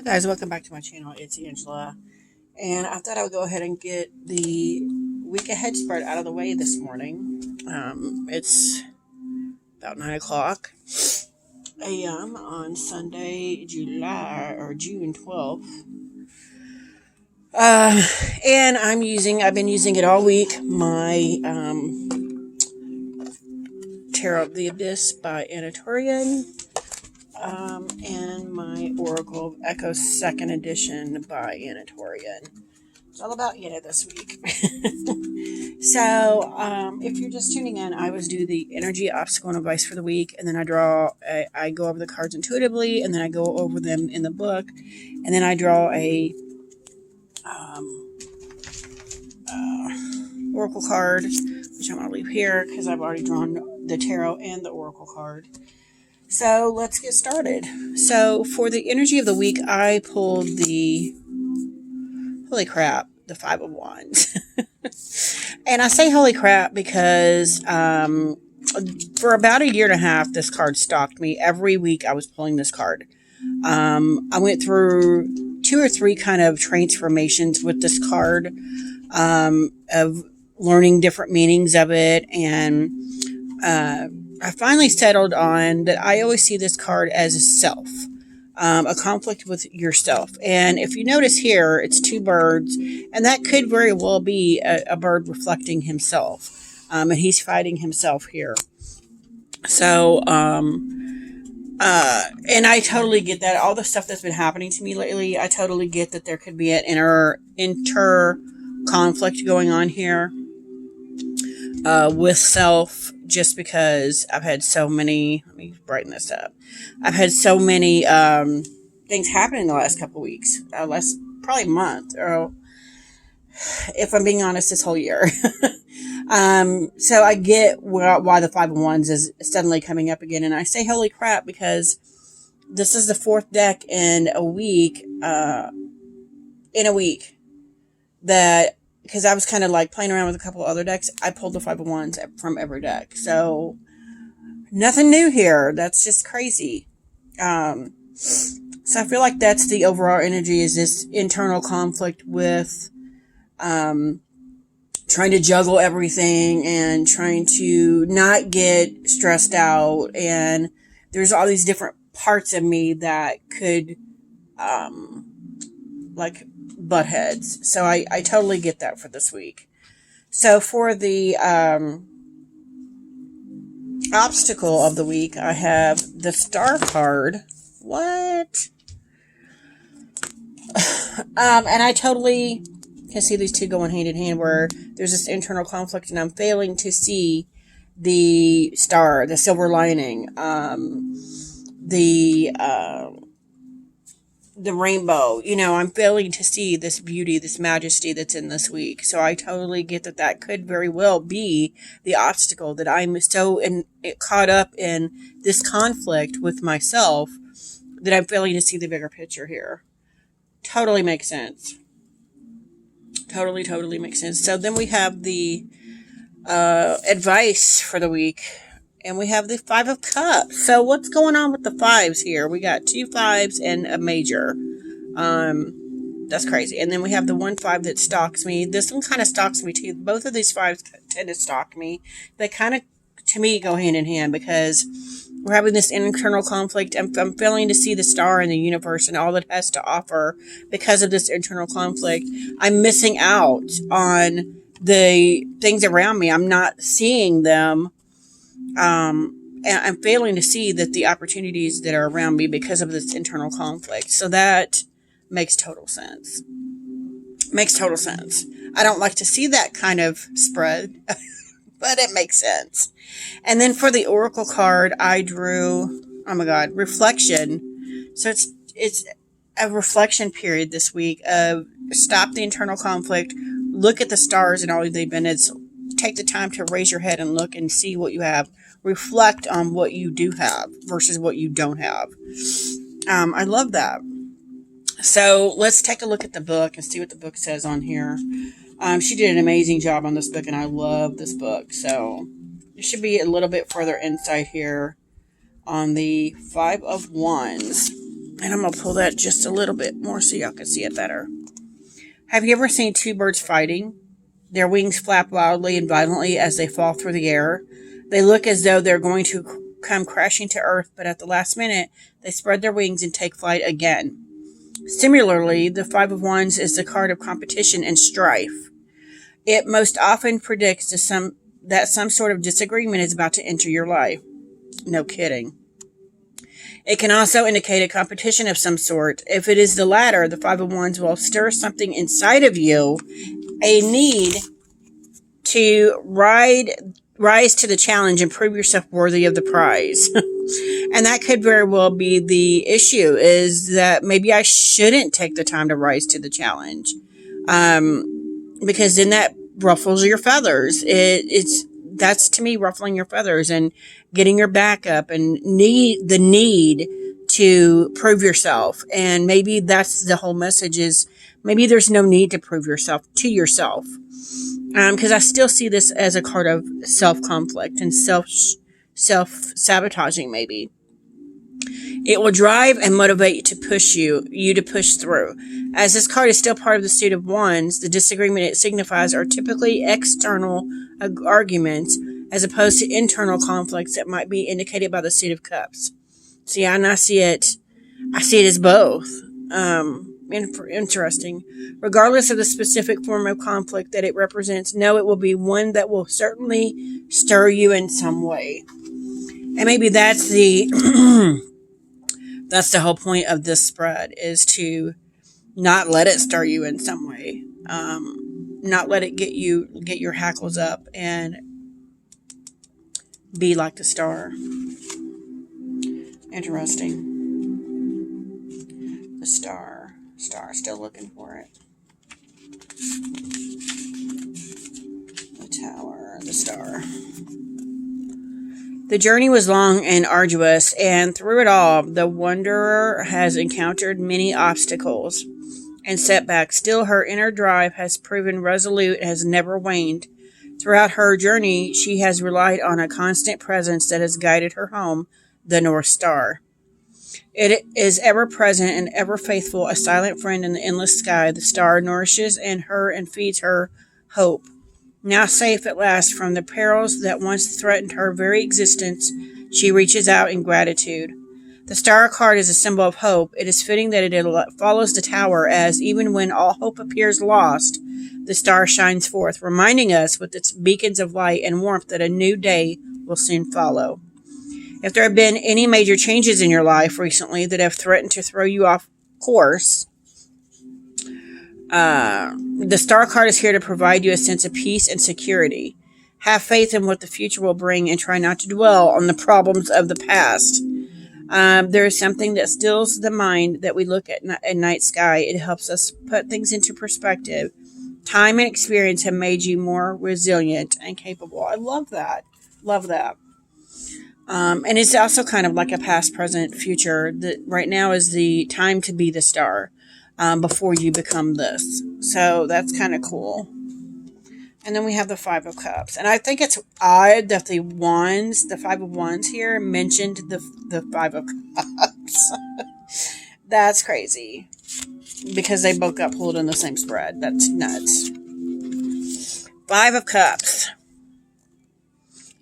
Guys, welcome back to my channel. It's Angela, and I thought I would go ahead and get the week ahead spread out of the way this morning. It's about 9 o'clock a.m. on Sunday, June 12th. And I've been using it all week, my Tarot of the Abyss by Anatorian. And my Oracle of Echo 2nd edition by Anatorian. It's all about Anna this week. So, if you're just tuning in, I always do the energy, obstacle, and advice for the week, and then I go over the cards intuitively, and then I go over them in the book, and then I draw a Oracle card, which I'm going to leave here because I've already drawn the Tarot and the Oracle card. So let's get started. So for the energy of the week, I pulled the, holy crap, the Five of Wands. And I say holy crap because for about a year and a half, this card stalked me. Every week I was pulling this card. I went through 2 or 3 kind of transformations with this card, of learning different meanings of it, and I finally settled on that I always see this card as a self, a conflict with yourself. And if you notice here, it's 2 birds, and that could very well be a bird reflecting himself, and he's fighting himself here. So, and I totally get that. All the stuff that's been happening to me lately, I totally get that there could be an inter conflict going on here with self. Just because I've had so many, let me brighten this up. I've had so many things happen in the last couple of weeks, last probably month, or if I'm being honest, this whole year. So I get why the Five of Wands is suddenly coming up again, and I say holy crap because this is the 4th deck in a week. That. Because I was kind of like playing around with a couple other decks. I pulled the Five of Wands from every deck. So, nothing new here. That's just crazy. So I feel like that's the overall energy, is this internal conflict with trying to juggle everything and trying to not get stressed out. And there's all these different parts of me that could butt heads. So I totally get that for this week. So for the obstacle of the week, I have the Star card. What? And I totally can see these two going hand in hand, where there's this internal conflict and I'm failing to see the star, the silver lining, the rainbow. I'm failing to see this beauty, this majesty that's in this week. So I totally get that could very well be the obstacle, that I'm so caught up in this conflict with myself that I'm failing to see the bigger picture here. Totally makes sense. Totally makes sense. So then we have the advice for the week. And we have the Five of Cups. So what's going on with the fives here? We got 2 5s and a major. That's crazy. And then we have the 1 5 that stalks me. This one kind of stalks me too. Both of these 5s tend to stalk me. They kind of, to me, go hand in hand, because we're having this internal conflict. I'm failing to see the star in the universe and all it has to offer because of this internal conflict. I'm missing out on the things around me. I'm not seeing them. And I'm failing to see that the opportunities that are around me because of this internal conflict. So that makes total sense. Makes total sense. I don't like to see that kind of spread, but it makes sense. And then for the Oracle card, I drew, oh my God, reflection. So it's a reflection period this week of stop the internal conflict, look at the stars and all they've been. It's take the time to raise your head and look and see what you have. Reflect on what you do have versus what you don't have. I love that. So let's take a look at the book and see what the book says on here. She did an amazing job on this book, and I love this book. So there should be a little bit further insight here on the Five of Wands. And I'm going to pull that just a little bit more so y'all can see it better. Have you ever seen two birds fighting? Their wings flap loudly and violently as they fall through the air. They look as though they're going to come crashing to earth, but at the last minute, they spread their wings and take flight again. Similarly, the Five of Wands is the card of competition and strife. It most often predicts that some sort of disagreement is about to enter your life. No kidding. It can also indicate a competition of some sort. If it is the latter, the Five of Wands will stir something inside of you, a need to rise to the challenge and prove yourself worthy of the prize. And that could very well be the issue, is that maybe I shouldn't take the time to rise to the challenge. Because then that ruffles your feathers. That's to me ruffling your feathers and getting your back up and the need to prove yourself. And maybe that's the whole message, is maybe there's no need to prove yourself to yourself. Because I still see this as a card of self-conflict and self-sabotaging maybe. It will drive and motivate you to push through. As this card is still part of the Suit of Wands, the disagreement it signifies are typically external arguments as opposed to internal conflicts that might be indicated by the Suit of Cups. See, and I see it as both. Interesting. Regardless of the specific form of conflict that it represents, no, it will be one that will certainly stir you in some way. And maybe that's the that's the whole point of this spread, is to not let it stir you in some way. Not let it get your hackles up and be like the star. Interesting. The star. Still looking for it. The Tower. The Star. The journey was long and arduous, and through it all, the wanderer has encountered many obstacles and setbacks. Still, her inner drive has proven resolute and has never waned. Throughout her journey, she has relied on a constant presence that has guided her home, the North Star. It is ever present and ever faithful, a silent friend in the endless sky. The star nourishes her and feeds her hope. Now safe at last from the perils that once threatened her very existence, she reaches out in gratitude. The star card is a symbol of hope. It is fitting that it follows the tower, as even when all hope appears lost, the star shines forth, reminding us with its beacons of light and warmth that a new day will soon follow. If there have been any major changes in your life recently that have threatened to throw you off course, the star card is here to provide you a sense of peace and security. Have faith in what the future will bring and try not to dwell on the problems of the past. There is something that stills the mind that we look at night sky. It helps us put things into perspective. Time and experience have made you more resilient and capable. I love that. Love that. And it's also kind of like a past, present, future. That right now is the time to be the star before you become this. So that's kind of cool. And then we have the Five of Cups. And I think it's odd that the Five of Wands here mentioned the Five of Cups. That's crazy. Because they both got pulled in the same spread. That's nuts. Five of Cups.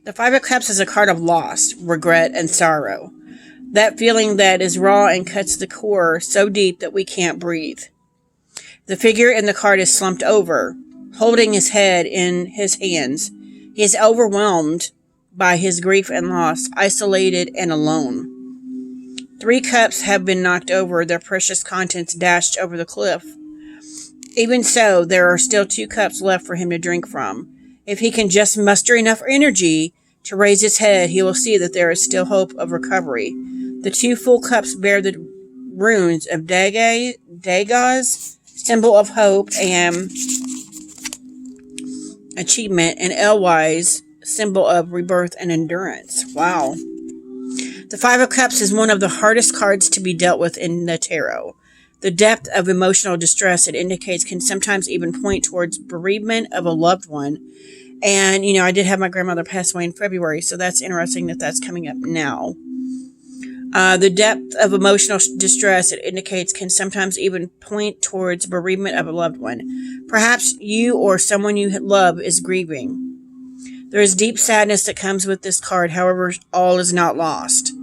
The Five of Cups is a card of loss, regret, and sorrow. That feeling that is raw and cuts the core so deep that we can't breathe. The figure in the card is slumped over, holding his head in his hands. He is overwhelmed by his grief and loss, isolated and alone. 3 cups have been knocked over, their precious contents dashed over the cliff. Even so, there are still 2 cups left for him to drink from. If he can just muster enough energy to raise his head, he will see that there is still hope of recovery. The 2 full cups bear the runes of Dagaz, symbol of hope and achievement, and Elwise, symbol of rebirth and endurance. Wow. The Five of Cups is one of the hardest cards to be dealt with in the tarot. The depth of emotional distress it indicates can sometimes even point towards bereavement of a loved one. And, I did have my grandmother pass away in February, so that's interesting that that's coming up now. The depth of emotional distress it indicates can sometimes even point towards bereavement of a loved one. Perhaps you or someone you love is grieving. There is deep sadness that comes with this card, however, all is not lost.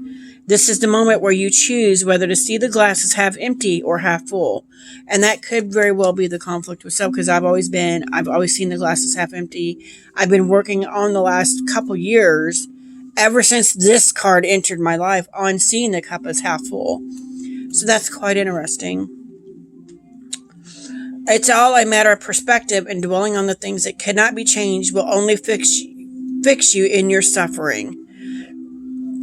This is the moment where you choose whether to see the glass as half empty or half full. And that could very well be the conflict with self, because I've always seen the glass as half empty. I've been working on the last couple years, ever since this card entered my life, on seeing the cup as half full. So that's quite interesting. It's all a matter of perspective, and dwelling on the things that cannot be changed will only fix you in your suffering.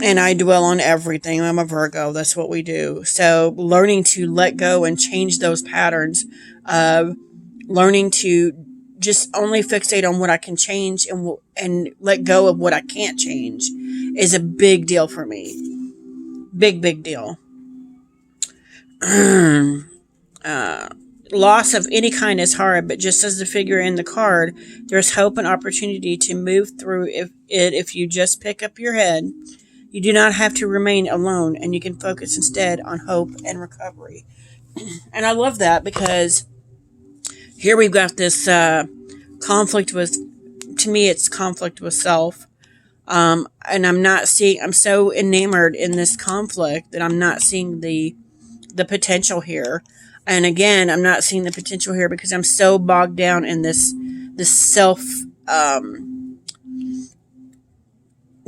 And I dwell on everything. I'm a Virgo. That's what we do. So learning to let go and change those patterns of learning to just only fixate on what I can change and let go of what I can't change is a big deal for me. Big deal. Loss of any kind is hard, but just as the figure in the card, there's hope and opportunity to move through if you just pick up your head. You do not have to remain alone, and you can focus instead on hope and recovery. And I love that, because here we've got this conflict with, to me, it's conflict with self. And I'm so enamored in this conflict that I'm not seeing the potential here. And again, I'm not seeing the potential here because I'm so bogged down in this self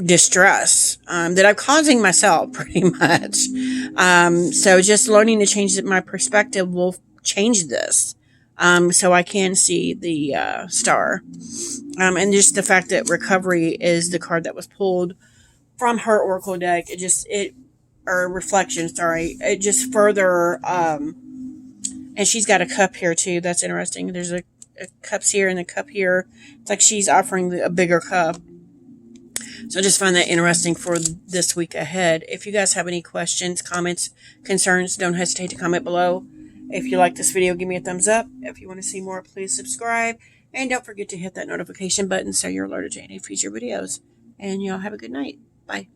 distress that I'm causing myself, pretty much. So just learning to change my perspective will change this, so I can see the star, and just the fact that recovery is the card that was pulled from her oracle deck. Or reflection, sorry, it just further, and she's got a cup here too. That's interesting. There's a cups here and a cup here. It's like she's offering a bigger cup. So I just find that interesting for this week ahead. If you guys have any questions, comments, concerns, don't hesitate to comment below. If you like this video, give me a thumbs up. If you want to see more, please subscribe. And don't forget to hit that notification button so you're alerted to any future videos. And y'all have a good night. Bye.